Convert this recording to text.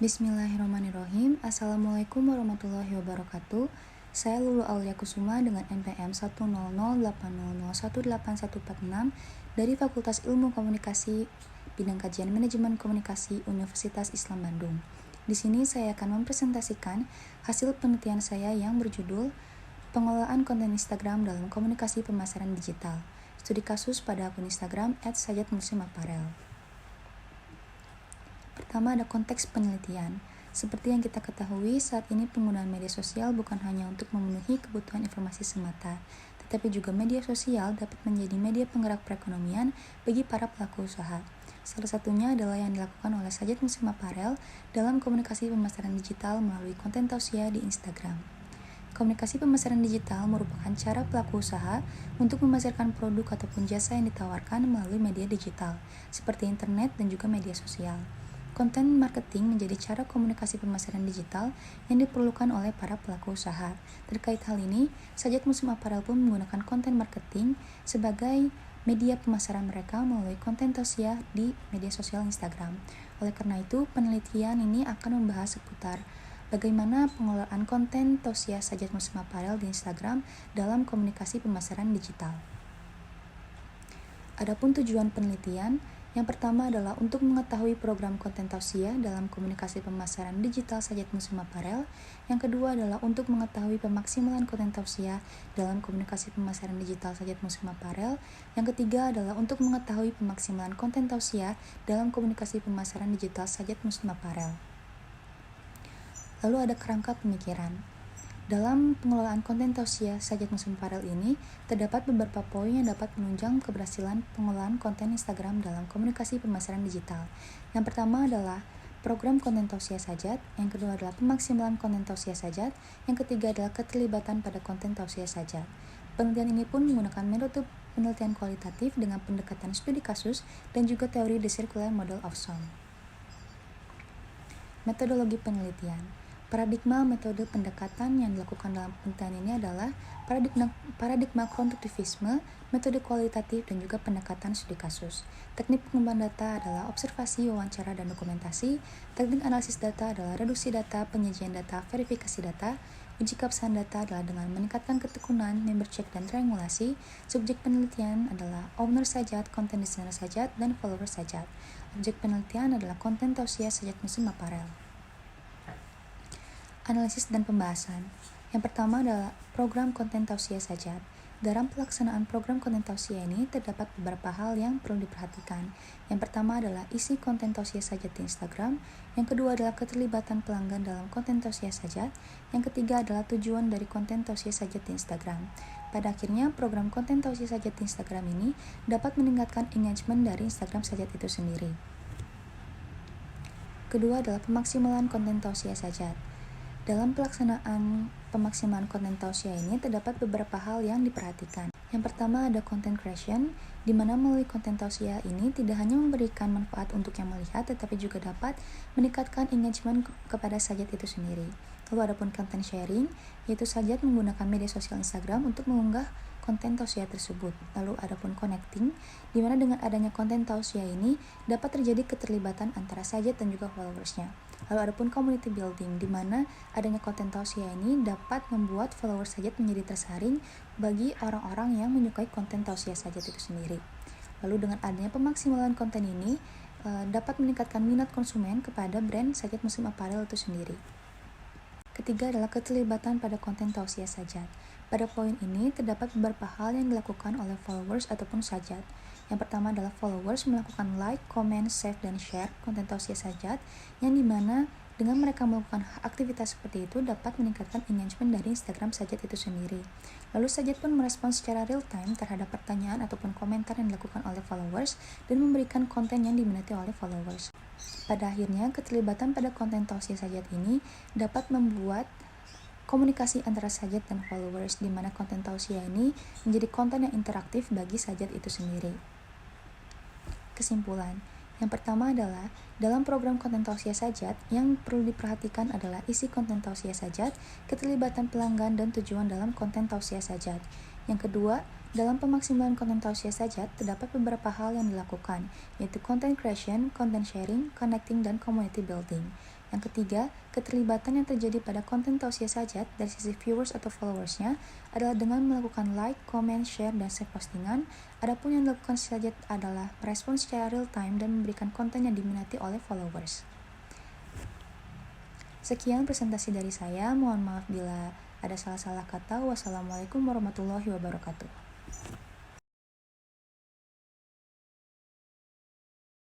Bismillahirrahmanirrahim. Assalamualaikum warahmatullahi wabarakatuh. Saya Lulu Aulia Kusuma dengan NPM 10080018146 dari Fakultas Ilmu Komunikasi Bidang Kajian Manajemen Komunikasi Universitas Islam Bandung. Di sini saya akan mempresentasikan hasil penelitian saya yang berjudul Pengelolaan konten Instagram dalam komunikasi pemasaran digital. Studi kasus pada akun Instagram @sajatmuslimapparel. Pertama ada konteks penelitian. Seperti yang kita ketahui, saat ini penggunaan media sosial bukan hanya untuk memenuhi kebutuhan informasi semata, tetapi juga media sosial dapat menjadi media penggerak perekonomian bagi para pelaku usaha. Salah satunya adalah yang dilakukan oleh Sajat Muslim Apparel dalam komunikasi pemasaran digital melalui konten tausiah di Instagram. Komunikasi pemasaran digital merupakan cara pelaku usaha untuk memasarkan produk ataupun jasa yang ditawarkan melalui media digital, seperti internet dan juga media sosial. Konten marketing menjadi cara komunikasi pemasaran digital yang diperlukan oleh para pelaku usaha. Terkait hal ini, Sajat Muslim Apparel pun menggunakan konten marketing sebagai media pemasaran mereka melalui konten tausiah di media sosial Instagram. Oleh karena itu, penelitian ini akan membahas seputar bagaimana pengelolaan konten tausiah Sajat Muslim Apparel di Instagram dalam komunikasi pemasaran digital. Adapun tujuan penelitian, yang pertama adalah untuk mengetahui program konten tausiah dalam komunikasi pemasaran digital Sajat Muslim Apparel. Yang kedua adalah untuk mengetahui pemaksimalan konten tausiah dalam komunikasi pemasaran digital Sajat Muslim Apparel. Yang ketiga adalah untuk mengetahui pemaksimalan konten tausiah dalam komunikasi pemasaran digital Sajat Muslim Apparel. Lalu ada kerangka pemikiran. Dalam pengelolaan konten tausiah Sajat Muslim Apparel ini, terdapat beberapa poin yang dapat menunjang keberhasilan pengelolaan konten Instagram dalam komunikasi pemasaran digital. Yang pertama adalah program konten tausiah Sajat, yang kedua adalah pemaksimalan konten tausiah Sajat, yang ketiga adalah keterlibatan pada konten tausiah Sajat. Penelitian ini pun menggunakan metode penelitian kualitatif dengan pendekatan studi kasus dan juga teori The Circular Model of Sound. Metodologi penelitian. Paradigma metode pendekatan yang dilakukan dalam penelitian ini adalah paradigma konstruktivisme, metode kualitatif, dan juga pendekatan studi kasus. Teknik pengembangan data adalah observasi, wawancara, dan dokumentasi. Teknik analisis data adalah reduksi data, penyajian data, verifikasi data. Uji keabsahan data adalah dengan meningkatkan ketekunan, member check, dan triangulasi. Subjek penelitian adalah owner Sajat, konten desainer Sajat, dan follower Sajat. Objek penelitian adalah konten tausiah Sajat Muslim Apparel. Analisis dan pembahasan. Yang pertama adalah program konten tausiah Sajat. Dalam pelaksanaan program konten tausiah ini terdapat beberapa hal yang perlu diperhatikan. Yang pertama adalah isi konten tausiah Sajat di Instagram. Yang kedua adalah keterlibatan pelanggan dalam konten tausiah Sajat. Yang ketiga adalah tujuan dari konten tausiah Sajat di Instagram. Pada akhirnya, program konten tausiah Sajat di Instagram ini dapat meningkatkan engagement dari Instagram Sajat itu sendiri. Kedua adalah pemaksimalan konten tausiah Sajat. Dalam pelaksanaan pemaksimalan konten tausiah ini terdapat beberapa hal yang diperhatikan. Yang pertama ada content creation, di mana melalui konten tausiah ini tidak hanya memberikan manfaat untuk yang melihat, tetapi juga dapat meningkatkan engagement kepada Sajat itu sendiri. Lalu ada pun content sharing, yaitu Sajat menggunakan media sosial Instagram untuk mengunggah konten tausiah tersebut. Lalu ada pun connecting, di mana dengan adanya konten tausiah ini dapat terjadi keterlibatan antara Sajat dan juga followersnya. Lalu ada pun community building, di mana adanya konten tausiah ini dapat membuat followers Sajat menjadi tersaring bagi orang-orang yang menyukai konten tausiah Sajat itu sendiri. Lalu dengan adanya pemaksimalan konten ini dapat meningkatkan minat konsumen kepada brand Sajat Muslim Apparel itu sendiri. Ketiga adalah keterlibatan pada konten tausiah Sajat. Pada poin ini terdapat beberapa hal yang dilakukan oleh followers ataupun Sajat. Yang pertama adalah followers melakukan like, comment, save, dan share konten tausiah Sajat, yang dimana dengan mereka melakukan aktivitas seperti itu dapat meningkatkan engagement dari Instagram Sajat itu sendiri. Lalu Sajat pun merespons secara real time terhadap pertanyaan ataupun komentar yang dilakukan oleh followers dan memberikan konten yang diminati oleh followers. Pada akhirnya, keterlibatan pada konten tausiah Sajat ini dapat membuat komunikasi antara Sajat dan followers, di mana konten tausiah ini menjadi konten yang interaktif bagi Sajat itu sendiri. Kesimpulan. Yang pertama adalah dalam program konten tausiah Sajat yang perlu diperhatikan adalah isi konten tausiah Sajat, keterlibatan pelanggan, dan tujuan dalam konten tausiah Sajat. Yang kedua, dalam pemaksimalan konten tausiah Sajat terdapat beberapa hal yang dilakukan, yaitu content creation, content sharing, connecting, dan community building. Yang ketiga, keterlibatan yang terjadi pada konten tausiah sajat dari sisi viewers atau followersnya adalah dengan melakukan like, comment, share, dan save postingan. Adapun yang dilakukan sajat adalah merespon secara real time dan memberikan konten yang diminati oleh followers. Sekian presentasi dari saya, mohon maaf bila ada salah-salah kata. Wassalamualaikum warahmatullahi wabarakatuh.